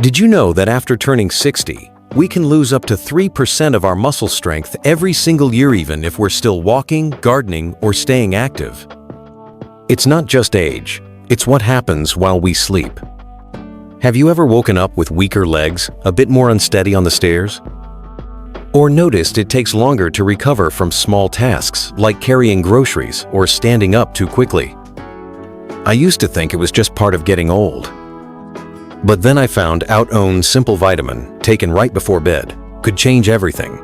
Did you know that after turning 60, we can lose up to 3% of our muscle strength every single year, even if we're still walking, gardening, or staying active? It's not just age, it's what happens while we sleep. Have you ever woken up with weaker legs, a bit more unsteady on the stairs? Or noticed it takes longer to recover from small tasks like carrying groceries or standing up too quickly? I used to think it was just part of getting old. But then I found OUT-owned Simple Vitamin, taken right before bed, could change everything.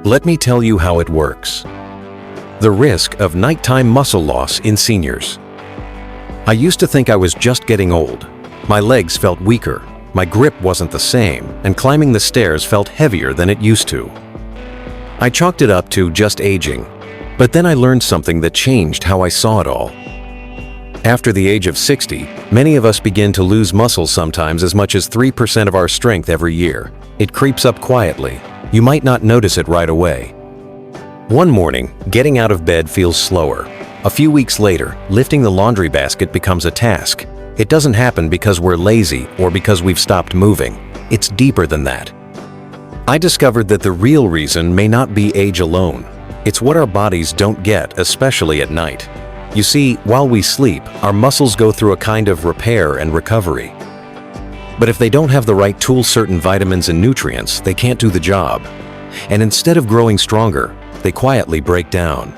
Let me tell you how it works. The risk of nighttime muscle loss in seniors. I used to think I was just getting old. My legs felt weaker, my grip wasn't the same, and climbing the stairs felt heavier than it used to. I chalked it up to just aging, but then I learned something that changed how I saw it all. After the age of 60, many of us begin to lose muscle, sometimes as much as 3% of our strength every year. It creeps up quietly. You might not notice it right away. One morning, getting out of bed feels slower. A few weeks later, lifting the laundry basket becomes a task. It doesn't happen because we're lazy or because we've stopped moving. It's deeper than that. I discovered that the real reason may not be age alone. It's what our bodies don't get, especially at night. You see, while we sleep, our muscles go through a kind of repair and recovery. But if they don't have the right tools, certain vitamins and nutrients, they can't do the job. And instead of growing stronger, they quietly break down.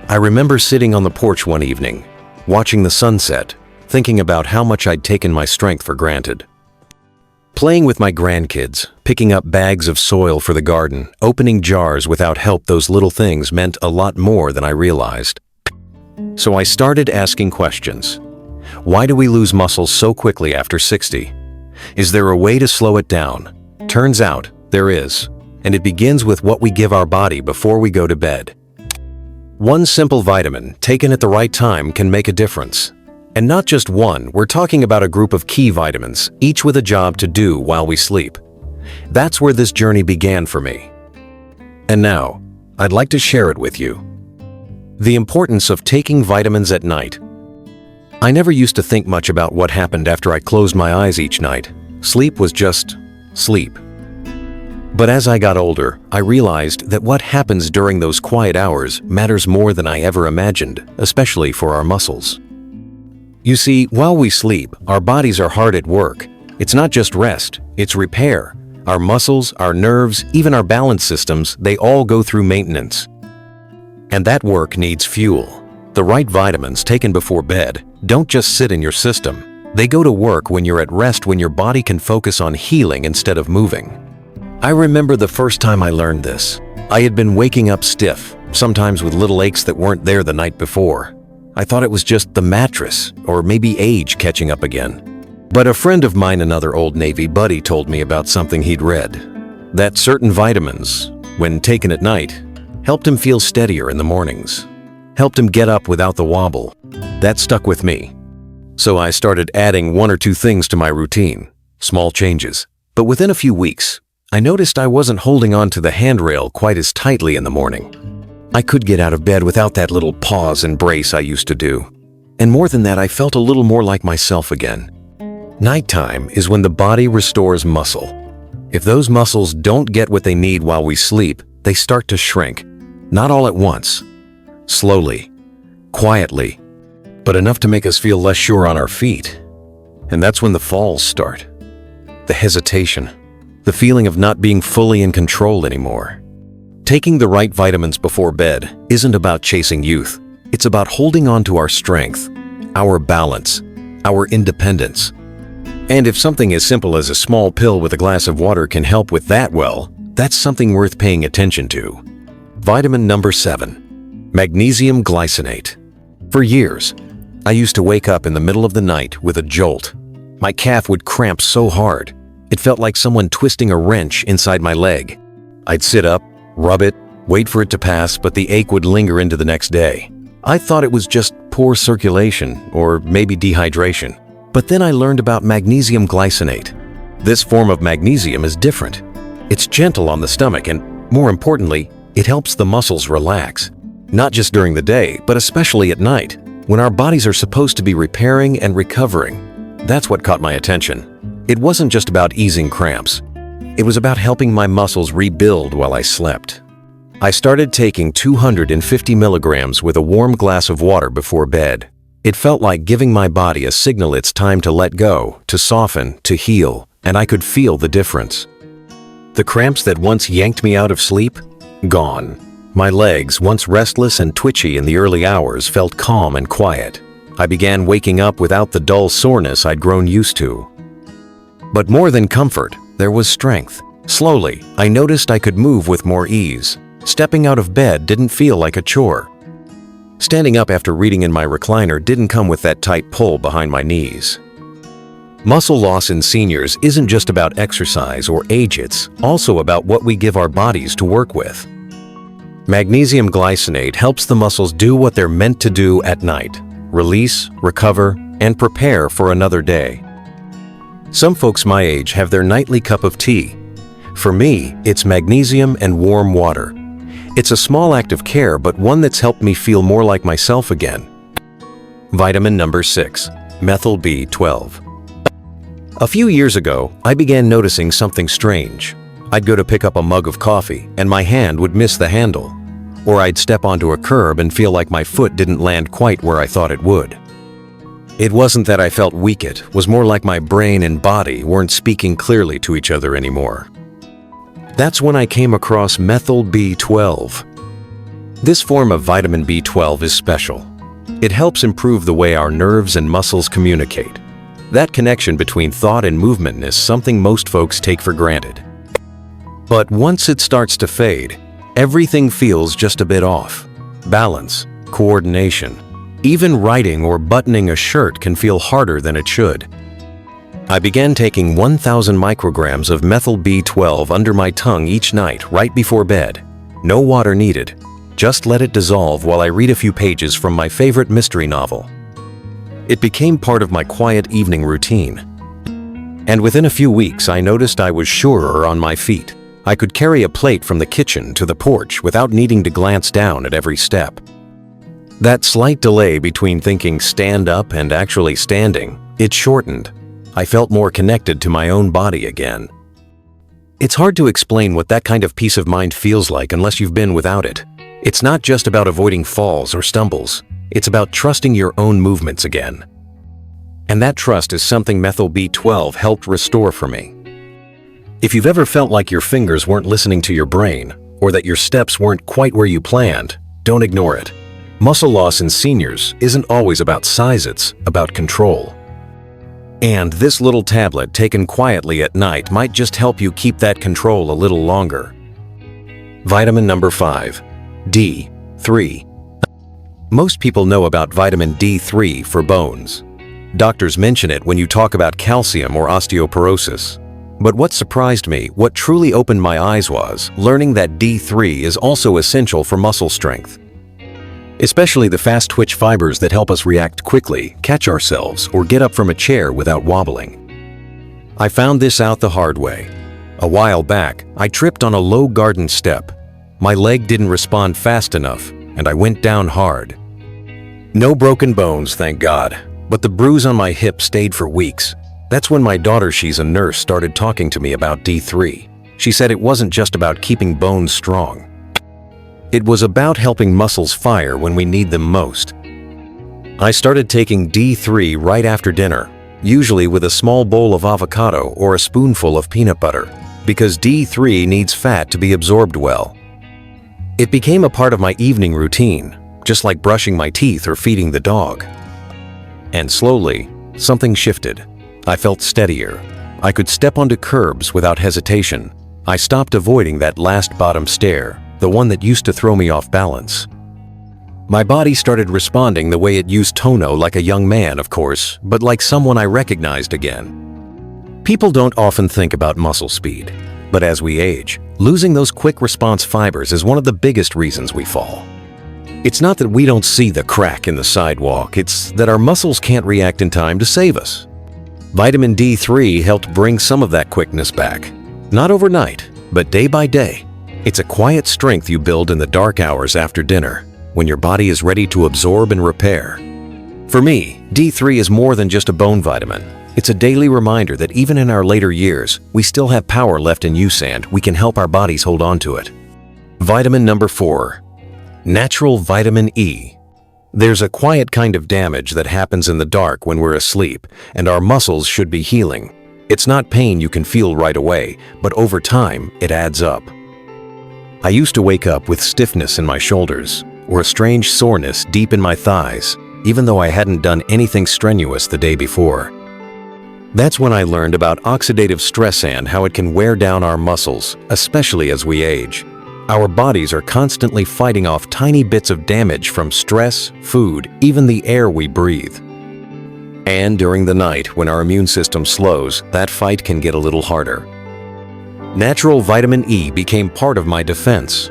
I remember sitting on the porch one evening, watching the sunset, thinking about how much I'd taken my strength for granted. Playing with my grandkids, picking up bags of soil for the garden, opening jars without help, those little things meant a lot more than I realized. So I started asking questions. Why do we lose muscle so quickly after 60? Is there a way to slow it down? Turns out there is, and it begins with what we give our body before we go to bed. One simple vitamin, taken at the right time, can make a difference. And not just one, we're talking about a group of key vitamins, each with a job to do while we sleep. That's where this journey began for me. And now, I'd like to share it with you. The importance of taking vitamins at night. I never used to think much about what happened after I closed my eyes each night. Sleep was just sleep. But as I got older, I realized that what happens during those quiet hours matters more than I ever imagined, especially for our muscles. You see, while we sleep, our bodies are hard at work. It's not just rest, it's repair. Our muscles, our nerves, even our balance systems, they all go through maintenance. And that work needs fuel. The right vitamins taken before bed don't just sit in your system. They go to work when you're at rest, when your body can focus on healing instead of moving. I remember the first time I learned this. I had been waking up stiff, sometimes with little aches that weren't there the night before. I thought it was just the mattress, or maybe age catching up again. But a friend of mine, another old Navy buddy, told me about something he'd read. That certain vitamins, when taken at night, helped him feel steadier in the mornings. Helped him get up without the wobble. That stuck with me. So I started adding one or two things to my routine. Small changes. But within a few weeks, I noticed I wasn't holding on to the handrail quite as tightly in the morning. I could get out of bed without that little pause and brace I used to do. And more than that, I felt a little more like myself again. Nighttime is when the body restores muscle. If those muscles don't get what they need while we sleep, they start to shrink. Not all at once. Slowly. Quietly. But enough to make us feel less sure on our feet. And that's when the falls start. The hesitation. The feeling of not being fully in control anymore. Taking the right vitamins before bed isn't about chasing youth. It's about holding on to our strength, our balance, our independence. And if something as simple as a small pill with a glass of water can help with that, well, that's something worth paying attention to. Vitamin number 7, magnesium glycinate. For years, I used to wake up in the middle of the night with a jolt. My calf would cramp so hard, it felt like someone twisting a wrench inside my leg. I'd sit up, rub it, wait for it to pass, but the ache would linger into the next day. I thought it was just poor circulation or maybe dehydration. But then I learned about magnesium glycinate. This form of magnesium is different. It's gentle on the stomach and, more importantly, it helps the muscles relax. Not just during the day, but especially at night, when our bodies are supposed to be repairing and recovering. That's what caught my attention. It wasn't just about easing cramps. It was about helping my muscles rebuild while I slept. I started taking 250 milligrams with a warm glass of water before bed. It felt like giving my body a signal it's time to let go, to soften, to heal, and I could feel the difference. The cramps that once yanked me out of sleep? Gone. My legs, once restless and twitchy in the early hours, felt calm and quiet. I began waking up without the dull soreness I'd grown used to. But more than comfort, there was strength. Slowly, I noticed I could move with more ease. Stepping out of bed didn't feel like a chore. Standing up after reading in my recliner didn't come with that tight pull behind my knees. Muscle loss in seniors isn't just about exercise or age, it's also about what we give our bodies to work with. Magnesium glycinate helps the muscles do what they're meant to do at night: release, recover, and prepare for another day. Some folks my age have their nightly cup of tea. For me, it's magnesium and warm water. It's a small act of care, but one that's helped me feel more like myself again. Vitamin number 6, methyl B12. A few years ago, I began noticing something strange. I'd go to pick up a mug of coffee, and my hand would miss the handle. Or I'd step onto a curb and feel like my foot didn't land quite where I thought it would. It wasn't that I felt weak, it was more like my brain and body weren't speaking clearly to each other anymore. That's when I came across methyl B12. This form of vitamin B12 is special. It helps improve the way our nerves and muscles communicate. That connection between thought and movement is something most folks take for granted. But once it starts to fade, everything feels just a bit off. Balance, coordination, even writing or buttoning a shirt can feel harder than it should. I began taking 1,000 micrograms of methyl B12 under my tongue each night right before bed. No water needed. Just let it dissolve while I read a few pages from my favorite mystery novel. It became part of my quiet evening routine. And within a few weeks, I noticed I was surer on my feet. I could carry a plate from the kitchen to the porch without needing to glance down at every step. That slight delay between thinking stand up and actually standing, it shortened. I felt more connected to my own body again. It's hard to explain what that kind of peace of mind feels like unless you've been without it. It's not just about avoiding falls or stumbles. It's about trusting your own movements again. And that trust is something methyl B12 helped restore for me. If you've ever felt like your fingers weren't listening to your brain, or that your steps weren't quite where you planned, don't ignore it. Muscle loss in seniors isn't always about size, it's about control. And this little tablet taken quietly at night might just help you keep that control a little longer. Vitamin number 5, D3. Most people know about vitamin D3 for bones. Doctors mention it when you talk about calcium or osteoporosis. But what surprised me, what truly opened my eyes, was learning that D3 is also essential for muscle strength. Especially the fast twitch fibers that help us react quickly, catch ourselves, or get up from a chair without wobbling. I found this out the hard way. A while back, I tripped on a low garden step. My leg didn't respond fast enough, and I went down hard. No broken bones, thank God, but the bruise on my hip stayed for weeks. That's when my daughter, she's a nurse, started talking to me about D3. She said it wasn't just about keeping bones strong. It was about helping muscles fire when we need them most. I started taking D3 right after dinner, usually with a small bowl of avocado or a spoonful of peanut butter, because D3 needs fat to be absorbed well. It became a part of my evening routine, just like brushing my teeth or feeding the dog. And slowly, something shifted. I felt steadier. I could step onto curbs without hesitation. I stopped avoiding that last bottom stair, the one that used to throw me off balance. My body started responding the way it used to, like a young man, of course, but like someone I recognized again. People don't often think about muscle speed, but as we age, losing those quick response fibers is one of the biggest reasons we fall. It's not that we don't see the crack in the sidewalk, it's that our muscles can't react in time to save us. Vitamin D3 helped bring some of that quickness back. Not overnight, but day by day. It's a quiet strength you build in the dark hours after dinner, when your body is ready to absorb and repair. For me, D3 is more than just a bone vitamin. It's a daily reminder that even in our later years, we still have power left in use and we can help our bodies hold on to it. Vitamin number 4. Natural vitamin E. There's a quiet kind of damage that happens in the dark when we're asleep, and our muscles should be healing. It's not pain you can feel right away, but over time, it adds up. I used to wake up with stiffness in my shoulders, or a strange soreness deep in my thighs, even though I hadn't done anything strenuous the day before. That's when I learned about oxidative stress and how it can wear down our muscles, especially as we age. Our bodies are constantly fighting off tiny bits of damage from stress, food, even the air we breathe. And during the night, when our immune system slows, that fight can get a little harder. Natural vitamin E became part of my defense.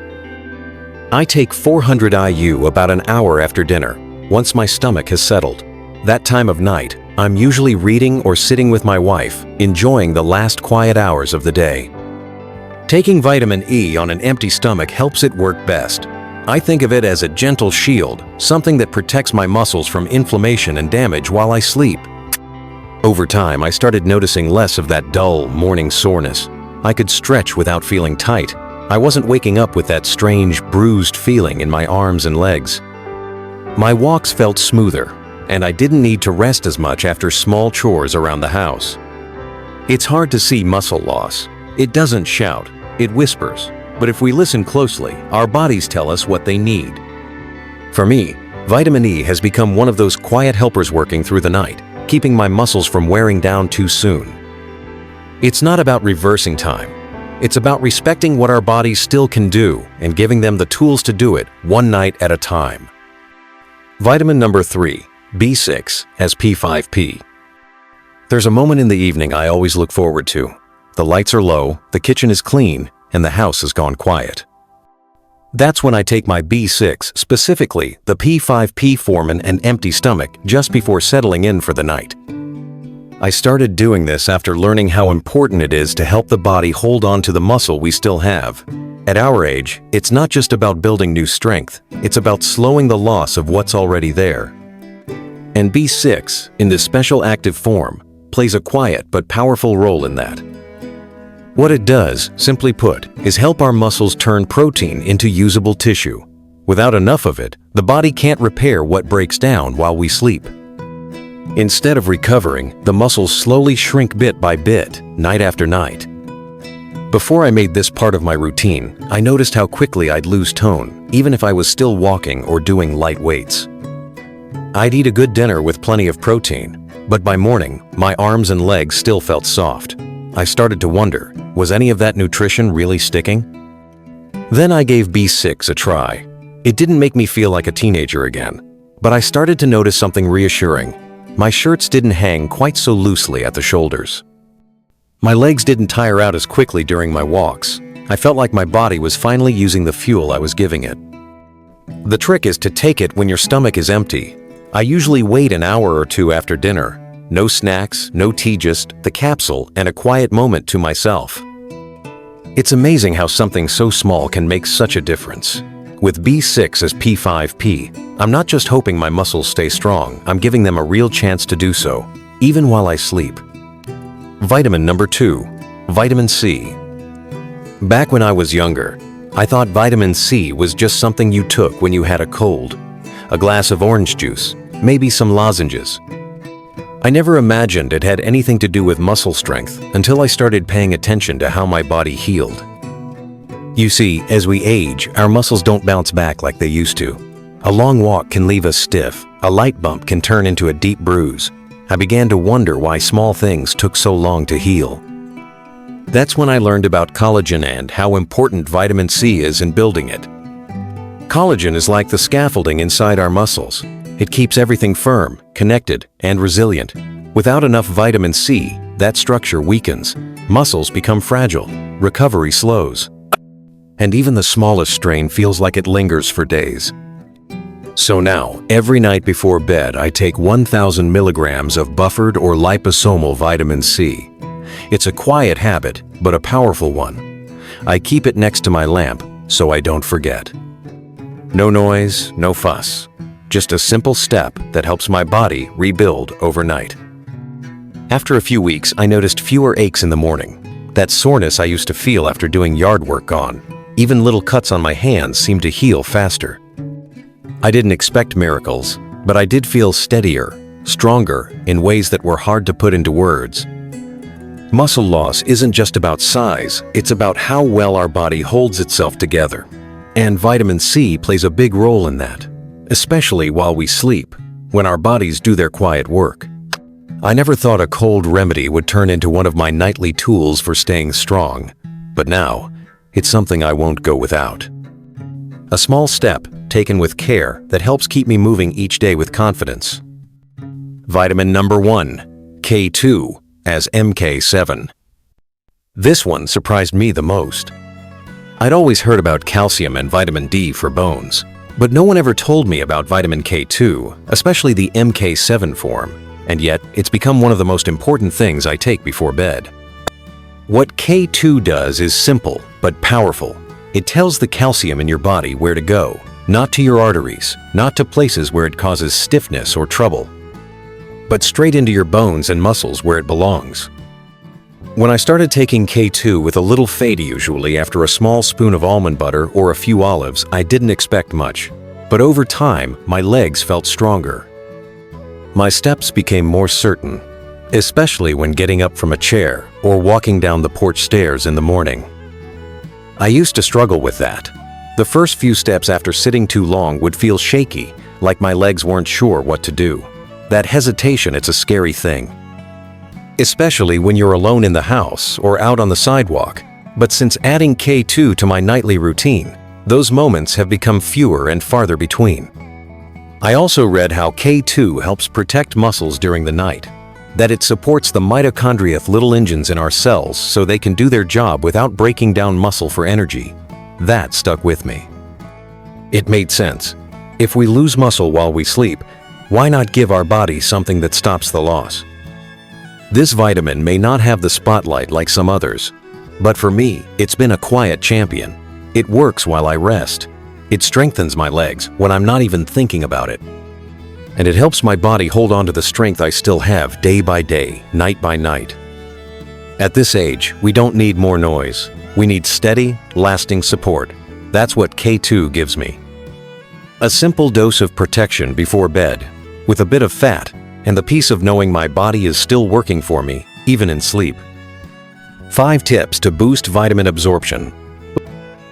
I take 400 IU about an hour after dinner, once my stomach has settled. That time of night, I'm usually reading or sitting with my wife, enjoying the last quiet hours of the day. Taking vitamin E on an empty stomach helps it work best. I think of it as a gentle shield, something that protects my muscles from inflammation and damage while I sleep. Over time, I started noticing less of that dull, morning soreness. I could stretch without feeling tight. I wasn't waking up with that strange, bruised feeling in my arms and legs. My walks felt smoother, and I didn't need to rest as much after small chores around the house. It's hard to see muscle loss. It doesn't shout, it whispers. But if we listen closely, our bodies tell us what they need. For me, vitamin E has become one of those quiet helpers working through the night, keeping my muscles from wearing down too soon. It's not about reversing time. It's about respecting what our bodies still can do and giving them the tools to do it one night at a time. Vitamin number 3. B6 as P5P. There's a moment in the evening I always look forward to. The lights are low, the kitchen is clean, and the house has gone quiet. That's when I take my B6, specifically the P5P form in an empty stomach just before settling in for the night. I started doing this after learning how important it is to help the body hold on to the muscle we still have. At our age, it's not just about building new strength, it's about slowing the loss of what's already there. And B6, in this special active form, plays a quiet but powerful role in that. What it does, simply put, is help our muscles turn protein into usable tissue. Without enough of it, the body can't repair what breaks down while we sleep. Instead of recovering, the muscles slowly shrink bit by bit, night after night. Before I made this part of my routine, I noticed how quickly I'd lose tone, even if I was still walking or doing light weights. I'd eat a good dinner with plenty of protein, but by morning, my arms and legs still felt soft. I started to wonder, was any of that nutrition really sticking? Then I gave B6 a try. It didn't make me feel like a teenager again, but I started to notice something reassuring. My shirts didn't hang quite so loosely at the shoulders. My legs didn't tire out as quickly during my walks. I felt like my body was finally using the fuel I was giving it. The trick is to take it when your stomach is empty. I usually wait an hour or two after dinner. No snacks, no tea, just the capsule and a quiet moment to myself. It's amazing how something so small can make such a difference. With B6 as P5P, I'm not just hoping my muscles stay strong, I'm giving them a real chance to do so, even while I sleep. Vitamin number 2. Vitamin C. Back when I was younger, I thought vitamin C was just something you took when you had a cold. A glass of orange juice, maybe some lozenges. I never imagined it had anything to do with muscle strength until I started paying attention to how my body healed. You see, as we age, our muscles don't bounce back like they used to. A long walk can leave us stiff, a light bump can turn into a deep bruise. I began to wonder why small things took so long to heal. That's when I learned about collagen and how important vitamin C is in building it. Collagen is like the scaffolding inside our muscles. It keeps everything firm, connected, and resilient. Without enough vitamin C, that structure weakens, muscles become fragile, recovery slows, and even the smallest strain feels like it lingers for days. So now, every night before bed, I take 1,000 milligrams of buffered or liposomal vitamin C. It's a quiet habit, but a powerful one. I keep it next to my lamp so I don't forget. No noise, no fuss. just a simple step that helps my body rebuild overnight. After a few weeks, I noticed fewer aches in the morning. That soreness I used to feel after doing yard work gone. Even little cuts on my hands seemed to heal faster. I didn't expect miracles, but I did feel steadier, stronger in ways that were hard to put into words. Muscle loss isn't just about size, it's about how well our body holds itself together. And vitamin C plays a big role in that, especially while we sleep, when our bodies do their quiet work. I never thought a cold remedy would turn into one of my nightly tools for staying strong, but now, it's something I won't go without. A small step, taken with care, that helps keep me moving each day with confidence. Vitamin number 1, K2, as MK7. This one surprised me the most. I'd always heard about calcium and vitamin D for bones, but no one ever told me about vitamin K2, especially the MK7 form, and yet it's become one of the most important things I take before bed. What K2 does is simple but powerful. It tells the calcium in your body where to go, not to your arteries, not to places where it causes stiffness or trouble, but straight into your bones and muscles where it belongs. When I started taking K2 with a little fade usually after a small spoon of almond butter or a few olives, I didn't expect much. But over time, my legs felt stronger. My steps became more certain, especially when getting up from a chair or walking down the porch stairs in the morning. I used to struggle with that. The first few steps after sitting too long would feel shaky, like my legs weren't sure what to do. That hesitation, it's a scary thing. Especially when you're alone in the house or out on the sidewalk. But since adding K2 to my nightly routine, those moments have become fewer and farther between. I also read how K2 helps protect muscles during the night, that it supports the mitochondria, little engines in our cells, so they can do their job without breaking down muscle for energy. That stuck with me. It made sense. If we lose muscle while we sleep, why not give our body something that stops the loss? This vitamin may not have the spotlight like some others, but for me, it's been a quiet champion. It works while I rest. It strengthens my legs when I'm not even thinking about it. And it helps my body hold on to the strength I still have day by day, night by night. At this age, we don't need more noise. We need steady, lasting support. That's what K2 gives me. A simple dose of protection before bed, with a bit of fat, and the peace of knowing my body is still working for me, even in sleep. 5 tips to boost vitamin absorption.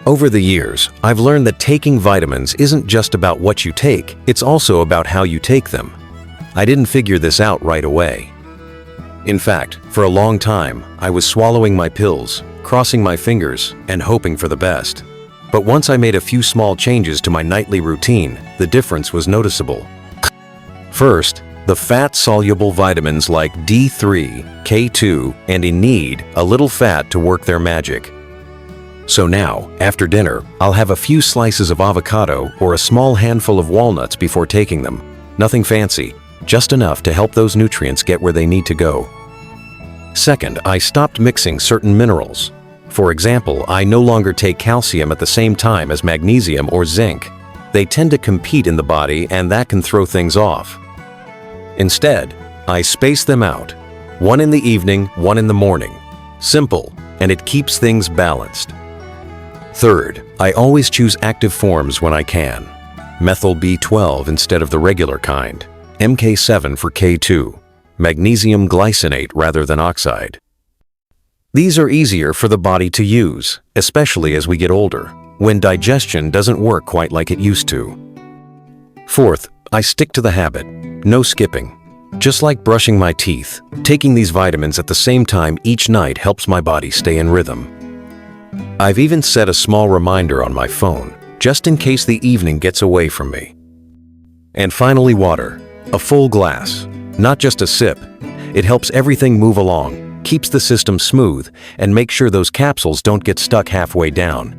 Over the years, I've learned that taking vitamins isn't just about what you take, it's also about how you take them. I didn't figure this out right away. In fact, for a long time, I was swallowing my pills, crossing my fingers, and hoping for the best. But once I made a few small changes to my nightly routine, the difference was noticeable. First, the fat-soluble vitamins like D3, K2, and need a little fat to work their magic. So now, after dinner, I'll have a few slices of avocado or a small handful of walnuts before taking them. Nothing fancy, just enough to help those nutrients get where they need to go. Second, I stopped mixing certain minerals. For example, I no longer take calcium at the same time as magnesium or zinc. They tend to compete in the body, and that can throw things off. Instead, I space them out. One in the evening, one in the morning. Simple, and it keeps things balanced. Third, I always choose active forms when I can. Methyl B12 instead of the regular kind. MK7 for K2. Magnesium glycinate rather than oxide. These are easier for the body to use, especially as we get older, when digestion doesn't work quite like it used to. Fourth, I stick to the habit. No skipping. Just like brushing my teeth, taking these vitamins at the same time each night helps my body stay in rhythm. I've even set a small reminder on my phone, just in case the evening gets away from me. And finally, water. A full glass. Not just a sip. It helps everything move along, keeps the system smooth, and makes sure those capsules don't get stuck halfway down.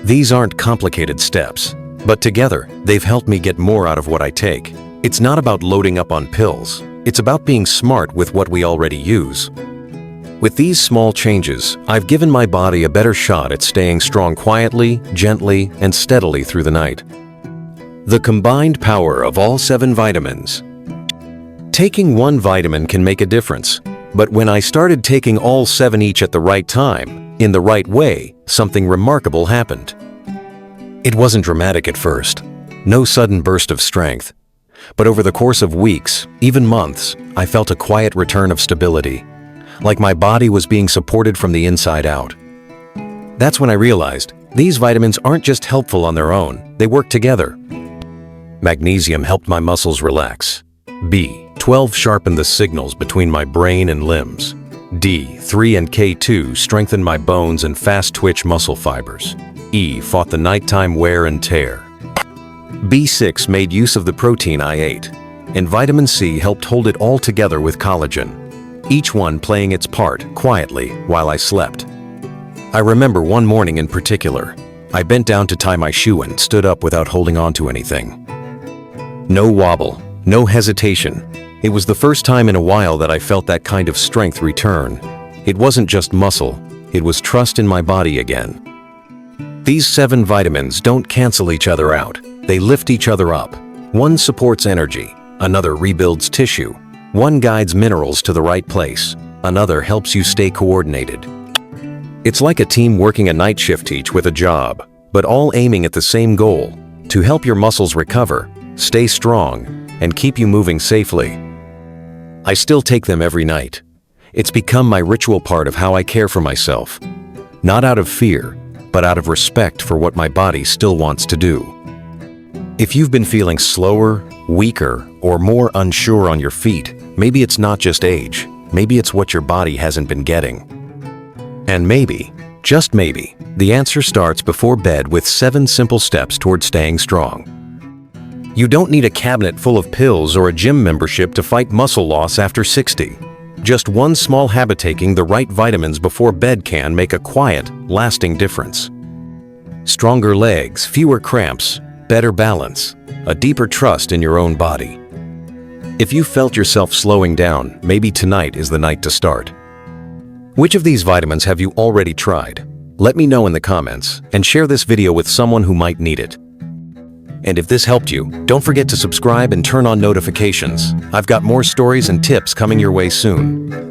These aren't complicated steps, but together, they've helped me get more out of what I take. It's not about loading up on pills. It's about being smart with what we already use. With these small changes, I've given my body a better shot at staying strong quietly, gently, and steadily through the night. The combined power of all 7 vitamins. Taking one vitamin can make a difference, but when I started taking all 7 each at the right time, in the right way, something remarkable happened. It wasn't dramatic at first, no sudden burst of strength, but over the course of weeks, even months, I felt a quiet return of stability, like my body was being supported from the inside out. That's when I realized these vitamins aren't just helpful on their own, they work together. Magnesium helped my muscles relax. B12 sharpened the signals between my brain and limbs. D3 and K2 strengthened my bones and fast-twitch muscle fibers. E fought the nighttime wear and tear. B6 made use of the protein I ate, and vitamin C helped hold it all together with collagen, each one playing its part quietly while I slept. I remember one morning in particular. I bent down to tie my shoe and stood up without holding on to anything. No wobble, no hesitation. It was the first time in a while that I felt that kind of strength return. It wasn't just muscle, it was trust in my body again. These 7 vitamins don't cancel each other out. They lift each other up. One supports energy, another rebuilds tissue. One guides minerals to the right place, another helps you stay coordinated. It's like a team working a night shift each with a job, but all aiming at the same goal, to help your muscles recover, stay strong, and keep you moving safely. I still take them every night. It's become my ritual part of how I care for myself. Not out of fear, but out of respect for what my body still wants to do. If you've been feeling slower, weaker, or more unsure on your feet, maybe it's not just age, maybe it's what your body hasn't been getting. And maybe, just maybe, the answer starts before bed with 7 simple steps toward staying strong. You don't need a cabinet full of pills or a gym membership to fight muscle loss after 60. Just one small habit, taking the right vitamins before bed, can make a quiet, lasting difference. Stronger legs, fewer cramps, better balance, a deeper trust in your own body. If you felt yourself slowing down, maybe tonight is the night to start. Which of these vitamins have you already tried? Let me know in the comments, and share this video with someone who might need it. And if this helped you, don't forget to subscribe and turn on notifications. I've got more stories and tips coming your way soon.